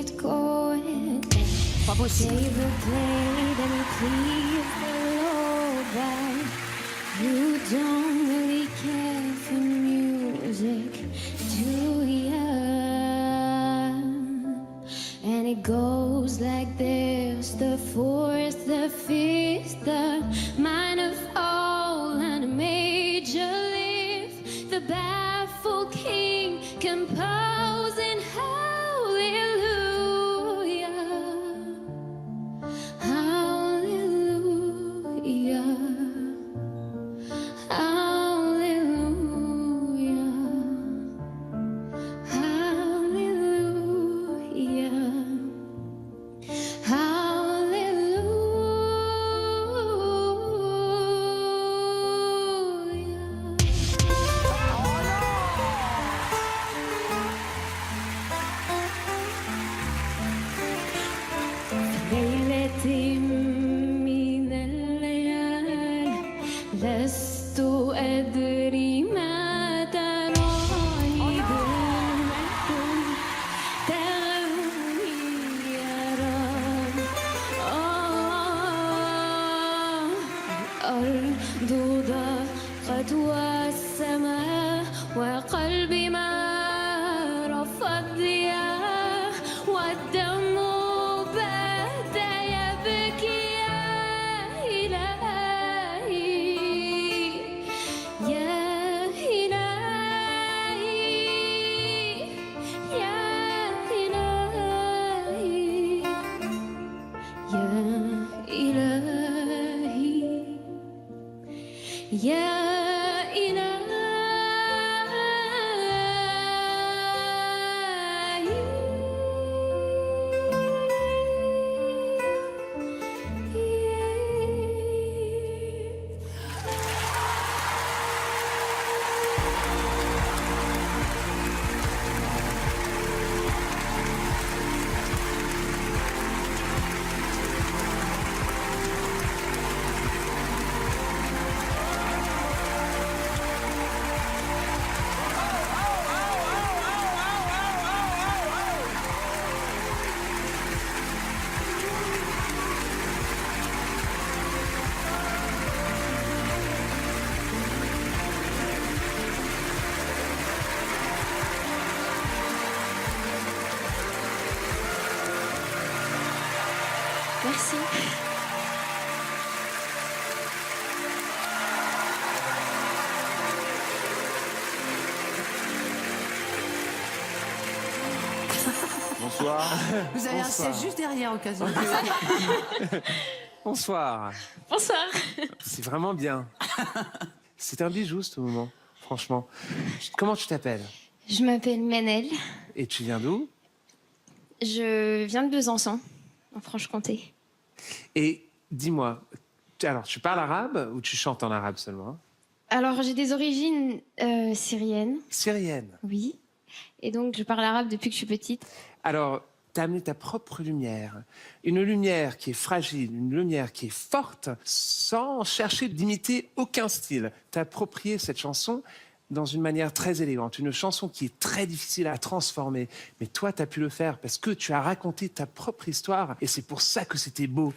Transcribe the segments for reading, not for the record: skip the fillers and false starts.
it going. Pas possible. David played and he pleased the Lord, but you don't really care for music, do ya? And it goes like this: the fourth, the fifth, the minor fall and a major lift, the baffled king composing hallelujah, hallelujah, hallelujah, hallelujah. ليلتي من الليالي لست أدري ما تراني بالمكتوب تغني يا رب. الأرض ضاقت والسماء وقلبي ما رفض لياه والدم بدا يبكي يا إلهي يا إلهي يا إلهي يا إلهي يا Merci. Bonsoir. Vous avez un Bonsoir. siège juste derrière, au cas où. Bonsoir. Bonsoir. C'est vraiment bien. C'est un bijou ce moment, franchement. Comment tu t'appelles? Je m'appelle Manel. Et tu viens d'où? Je viens de Besançon, en Franche-Comté. Et dis-moi, alors tu parles arabe ou tu chantes en arabe seulement? Alors, j'ai des origines syriennes, Syrienne. oui. Et donc, je parle arabe depuis que je suis petite. Alors, tu as amené ta propre lumière. Une lumière qui est fragile, une lumière qui est forte, sans chercher d'imiter aucun style. T'as approprié cette chanson dans une manière très élégante. Une chanson qui est très difficile à transformer. Mais toi, tu as pu le faire parce que tu as raconté ta propre histoire. Et c'est pour ça que c'était beau.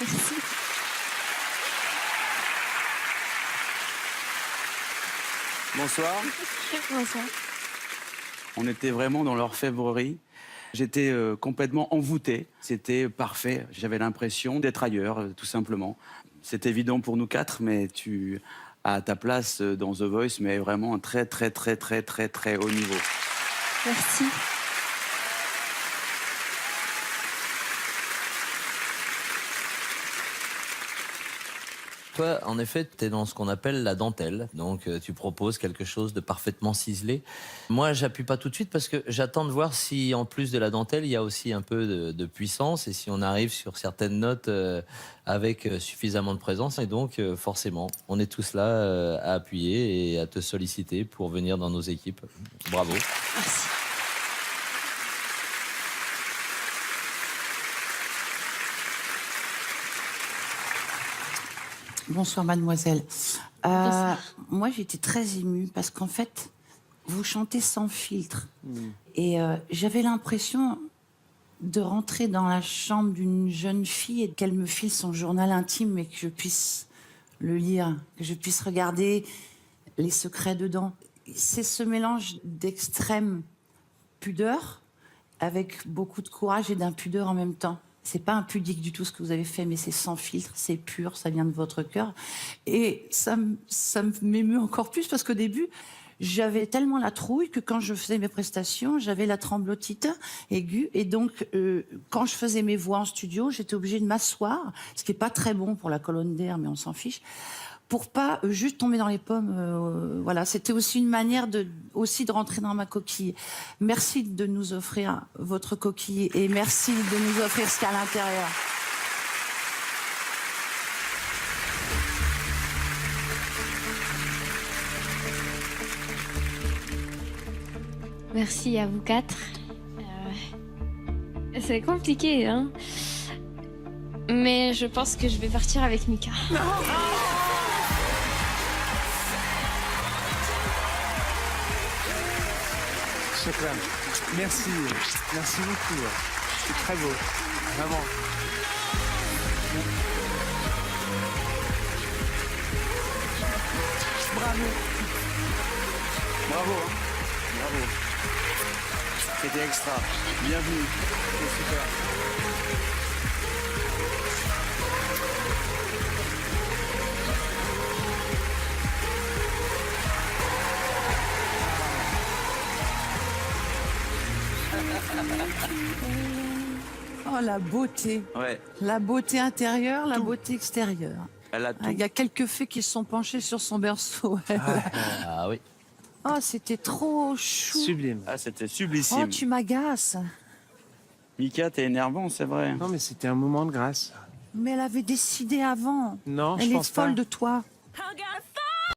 Merci. Bonsoir. Bonsoir. On était vraiment dans l'orfèvrerie. J'étais complètement envoûté. C'était parfait. J'avais l'impression d'être ailleurs, tout simplement. C'est évident pour nous quatre, mais tu as ta place dans The Voice, mais vraiment un très, très, très, très, très, très haut niveau. Merci. Toi, en effet, tu es dans ce qu'on appelle la dentelle. Donc, tu proposes quelque chose de parfaitement ciselé. Moi, j'appuie pas tout de suite parce que j'attends de voir si, en plus de la dentelle, il y a aussi un peu de puissance et si on arrive sur certaines notes avec suffisamment de présence. Et donc, forcément, on est tous là à appuyer et à te solliciter pour venir dans nos équipes. Bravo. Merci. Bonsoir, mademoiselle. Bonsoir. Moi, j'étais très émue parce qu'en fait, vous chantez sans filtre. Et j'avais l'impression de rentrer dans la chambre d'une jeune fille et qu'elle me file son journal intime et que je puisse le lire, que je puisse regarder les secrets dedans. C'est ce mélange d'extrême pudeur avec beaucoup de courage et d'impudeur en même temps. C'est pas impudique du tout ce que vous avez fait, mais c'est sans filtre, c'est pur, ça vient de votre cœur. Et ça m'émeut encore plus parce qu'au début, j'avais tellement la trouille que quand je faisais mes prestations, j'avais la tremblotite aiguë. Et donc, quand je faisais mes voix en studio, j'étais obligée de m'asseoir, ce qui est pas très bon pour la colonne d'air, mais on s'en fiche, pour pas juste tomber dans les pommes. Voilà, c'était aussi une manière de rentrer dans ma coquille. Merci de nous offrir votre coquille et merci de nous offrir ce qu'il y a à l'intérieur. Merci à vous quatre. C'est compliqué, hein. Mais je pense que je vais partir avec Mika. Chakra, merci. Merci beaucoup. C'est très beau. Vraiment. Bravo. Bravo, hein. Bravo. C'était extra. Bienvenue. C'est super. Oh, la beauté. Ouais, La beauté intérieure, la beauté extérieure. elle a tout. Il y a quelques fées qui se sont penchées sur son berceau. Ah oui. Oh, c'était trop chou. Sublime. Ah, c'était Oh, sublissime. tu m'agaces. Mika, t'es énervant, c'est vrai. Non, mais c'était un moment de grâce. Mais elle avait décidé avant. Non, Elle je est pense pas. folle de toi. I got